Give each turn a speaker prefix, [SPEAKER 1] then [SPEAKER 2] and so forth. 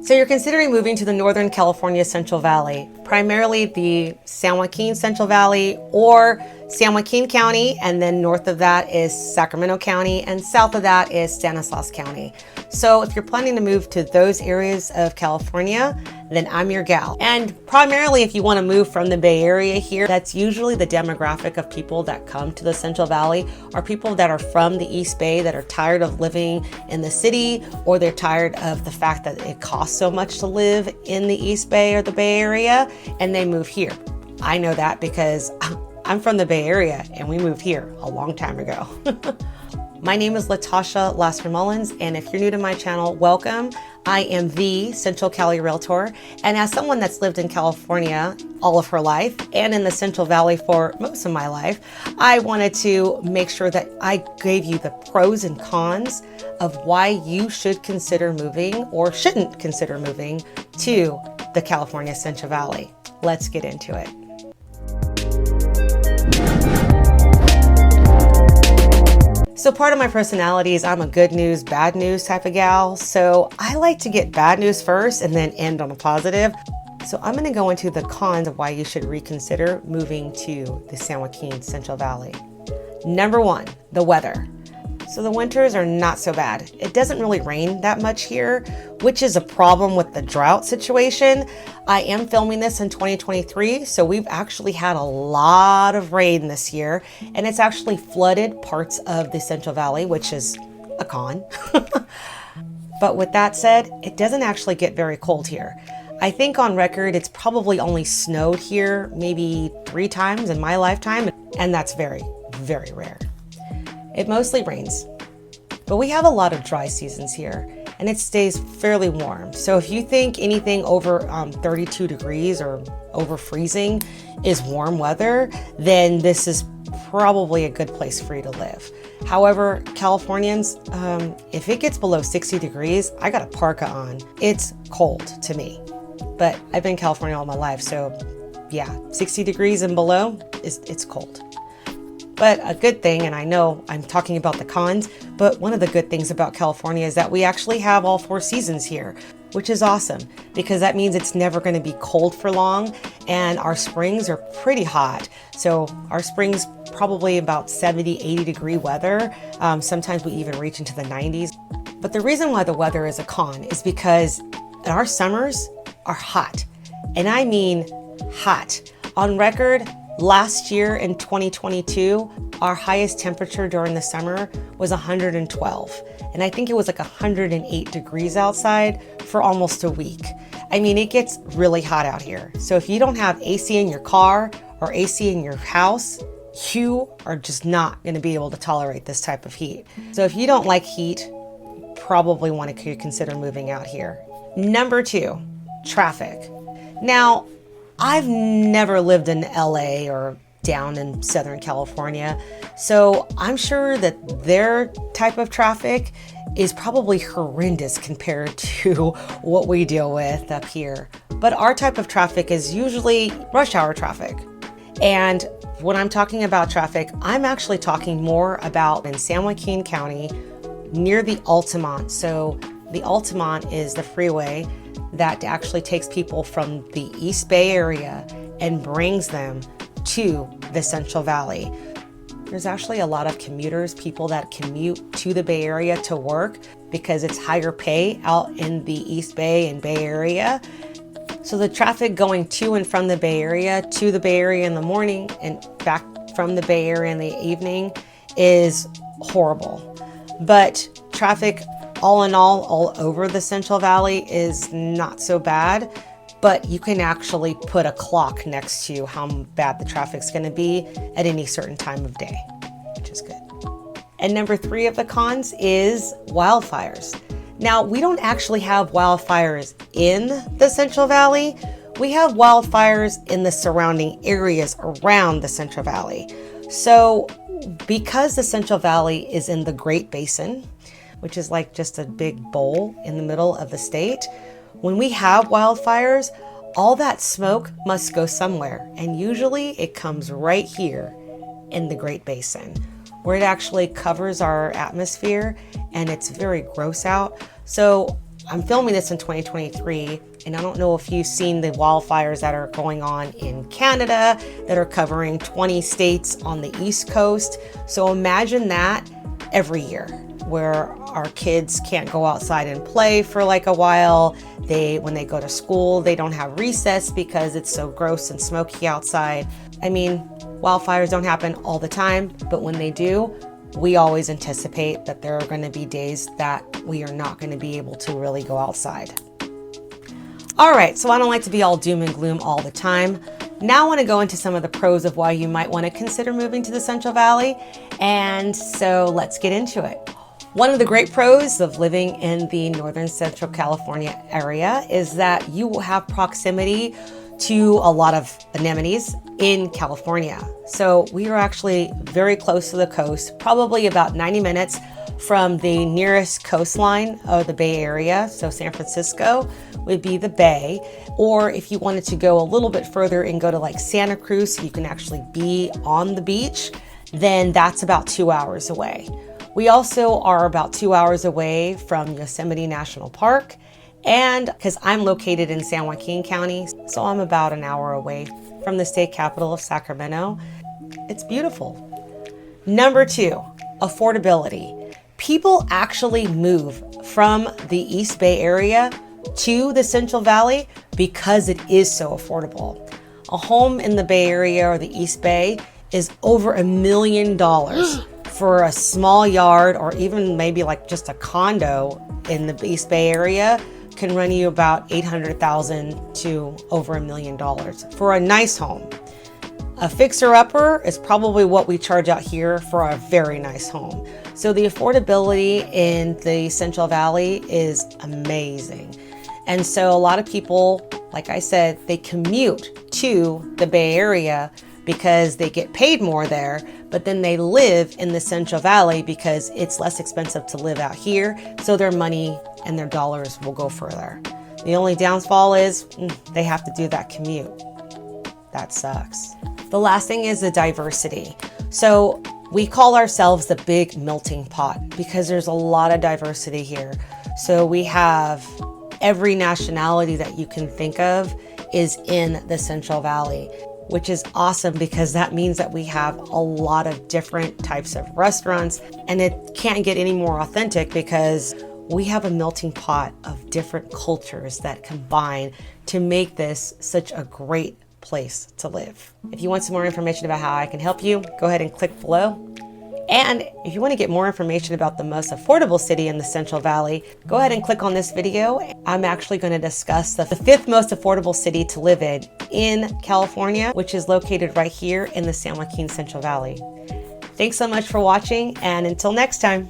[SPEAKER 1] So you're considering moving to the Northern California Central Valley, primarily the San Joaquin Central Valley or San Joaquin County, and then north of that is Sacramento County, and south of that is Stanislaus County. So if you're planning to move to those areas of California, then I'm your gal. And primarily if you want to move from the Bay Area here, that's usually the demographic of people that come to the Central Valley are people that are from the East Bay that are tired of living in the city, or they're tired of the fact that it costs so much to live in the East Bay or the Bay Area, and they move here. I know that because I'm from the Bay Area and we moved here a long time ago. My name is Tasha Laster-Mullins, and if you're new to my channel, welcome. I am the Central Cali Realtor, and as someone that's lived in California all of her life and in the Central Valley for most of my life, I wanted to make sure that I gave you the pros and cons of why you should consider moving or shouldn't consider moving to the California Central Valley. Let's get into it. So part of my personality is I'm a good news, bad news type of gal. So I like to get bad news first and then end on a positive. So I'm going to go into the cons of why you should reconsider moving to the San Joaquin Central Valley. Number one, the weather. So the winters are not so bad. It doesn't really rain that much here, which is a problem with the drought situation. I am filming this in 2023, so we've actually had a lot of rain this year, and it's actually flooded parts of the Central Valley, which is a con. But with that said, it doesn't actually get very cold here. I think on record, it's probably only snowed here maybe 3 times in my lifetime, and that's very, very rare. It mostly rains, but we have a lot of dry seasons here, and it stays fairly warm. So if you think anything over 32 degrees or over freezing is warm weather, then this is probably a good place for you to live. However, Californians, if it gets below 60 degrees, I got a parka on. It's cold to me, but I've been in California all my life. So yeah, 60 degrees and below, it's cold. But a good thing, and I know I'm talking about the cons, but one of the good things about California is that we actually have all 4 seasons here, which is awesome because that means it's never going to be cold for long, and our springs are pretty hot. So our springs probably about 70, 80 degree weather. Sometimes we even reach into the 90s. But the reason why the weather is a con is because our summers are hot, and I mean hot. On record, last year in 2022, our highest temperature during the summer was 112. And I think it was like 108 degrees outside for almost a week. I mean, it gets really hot out here. So if you don't have AC in your car or AC in your house, you are just not going to be able to tolerate this type of heat. So if you don't like heat, probably want to consider moving out here. Number 2, traffic. Now, I've never lived in LA or down in Southern California, so I'm sure that their type of traffic is probably horrendous compared to what we deal with up here. But our type of traffic is usually rush hour traffic. And when I'm talking about traffic, I'm actually talking more about in San Joaquin County near the Altamont. So the Altamont is the freeway that actually takes people from the East Bay area and brings them to the Central Valley. There's actually a lot of commuters, people that commute to the Bay Area to work because it's higher pay out in the East Bay and Bay Area. So the traffic going to and from the Bay Area to the Bay Area in the morning and back from the Bay Area in the evening is horrible. But traffic all in all over the Central Valley is not so bad, but you can actually put a clock next to how bad the traffic's going to be at any certain time of day, which is good. And number 3 of the cons is wildfires. Now, we don't actually have wildfires in the Central Valley. We have wildfires in the surrounding areas around the Central Valley. So because the Central Valley is in the Great Basin, which is like just a big bowl in the middle of the state, when we have wildfires, all that smoke must go somewhere. And usually it comes right here in the Great Basin, where it actually covers our atmosphere and it's very gross out. So I'm filming this in 2023, and I don't know if you've seen the wildfires that are going on in Canada that are covering 20 states on the East Coast. So imagine that every year, where our kids can't go outside and play for like a while. When they go to school, they don't have recess because it's so gross and smoky outside. I mean, wildfires don't happen all the time, but when they do, we always anticipate that there are going to be days that we are not going to be able to really go outside. All right, so I don't like to be all doom and gloom all the time. Now I want to go into some of the pros of why you might want to consider moving to the Central Valley. And so let's get into it. One of the great pros of living in the Northern Central California area is that you will have proximity to a lot of anemones in California. So we are actually very close to the coast, probably about 90 minutes from the nearest coastline of the Bay Area. So San Francisco would be the Bay. Or if you wanted to go a little bit further and go to like Santa Cruz, so you can actually be on the beach, then that's about 2 hours away. We also are about 2 hours away from Yosemite National Park, and because I'm located in San Joaquin County, so I'm about an hour away from the state capital of Sacramento. It's beautiful. Number 2, affordability. People actually move from the East Bay area to the Central Valley because it is so affordable. A home in the Bay Area or the East Bay is over $1 million for a small yard, or even maybe like just a condo in the East Bay area can run you about $800,000 to over $1 million for a nice home. A fixer-upper is probably what we charge out here for a very nice home. So the affordability in the Central Valley is amazing. And so a lot of people, like I said, they commute to the Bay Area because they get paid more there, but then they live in the Central Valley because it's less expensive to live out here, so their money and their dollars will go further. The only downfall is they have to do that commute. That sucks. The last thing is the diversity. So we call ourselves the big melting pot because there's a lot of diversity here. So we have every nationality that you can think of is in the Central Valley, which is awesome because that means that we have a lot of different types of restaurants, and it can't get any more authentic because we have a melting pot of different cultures that combine to make this such a great place to live. If you want some more information about how I can help you, go ahead and click below. And if you want to get more information about the most affordable city in the Central Valley, go ahead and click on this video. I'm actually going to discuss the 5th most affordable city to live in California, which is located right here in the San Joaquin Central Valley. Thanks so much for watching, and until next time.